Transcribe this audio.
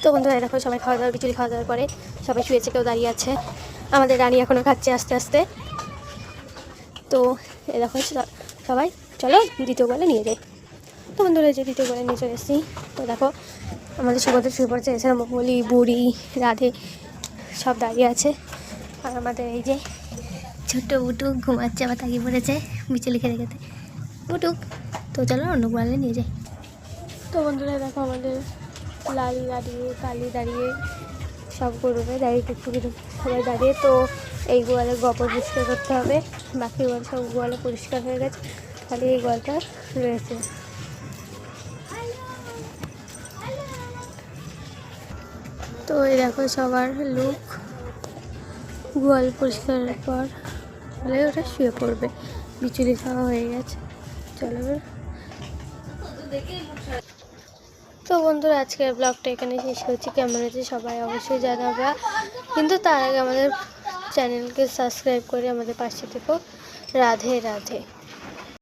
তো বন্ধুরা দেখো সবাই খাওয়া দাওয়া বিচুলি খাওয়া দাওয়ার পরে সবাই শুয়েছে, কেউ দাঁড়িয়ে আছে। আমাদের রানী এখনও খাচ্ছে আস্তে আস্তে। তো এ দেখো সবাই চলো দ্বিতীয় গোয়ালে নিয়ে যাই। তো বন্ধুরা যে দ্বিতীয় গোয়ালে নিয়ে চলে এসেছি। তো দেখো আমাদের সুভদ্রা শুয়ে পড়েছে, এছাড়া মঙ্গলি, বুড়ি, রাধে সব দাঁড়িয়ে আছে। আর আমাদের এই যে ছোট্ট বুটুক ঘুমাচ্ছে, আবার তাকিয়ে পড়েছে বিচুলি খেতে খেতে। বুটুক তো চলো অন্য গোয়ালে নিয়ে যাই। তো বন্ধুরা দেখো আমাদের লাল দাঁড়িয়ে, কালি দাঁড়িয়ে, সব গরুরে দাঁড়িয়ে, টুকটুকি সবাই দাঁড়িয়ে। তো এই গোয়ালে গোবর পরিষ্কার করতে হবে, বাকি গোয়াল সব গোয়ালে পরিষ্কার হয়ে গেছে, খালি এই গোয়ালটা রয়েছে। তো এই দেখো সবার লুক, গোয়াল পরিষ্কারের পর হলে ওটা শুয়ে পড়বে। বিচুলি খাওয়া হয়ে গেছে, চলো। তো বন্ধুরা আজকের ব্লগটা এখানে শেষ করছি। কেমন হয়েছে সবাই অবশ্যই জানাবে, কিন্তু তার আগে আমাদের চ্যানেলকে সাবস্ক্রাইব করে আমাদের পাশে থেকো। রাধে রাধে।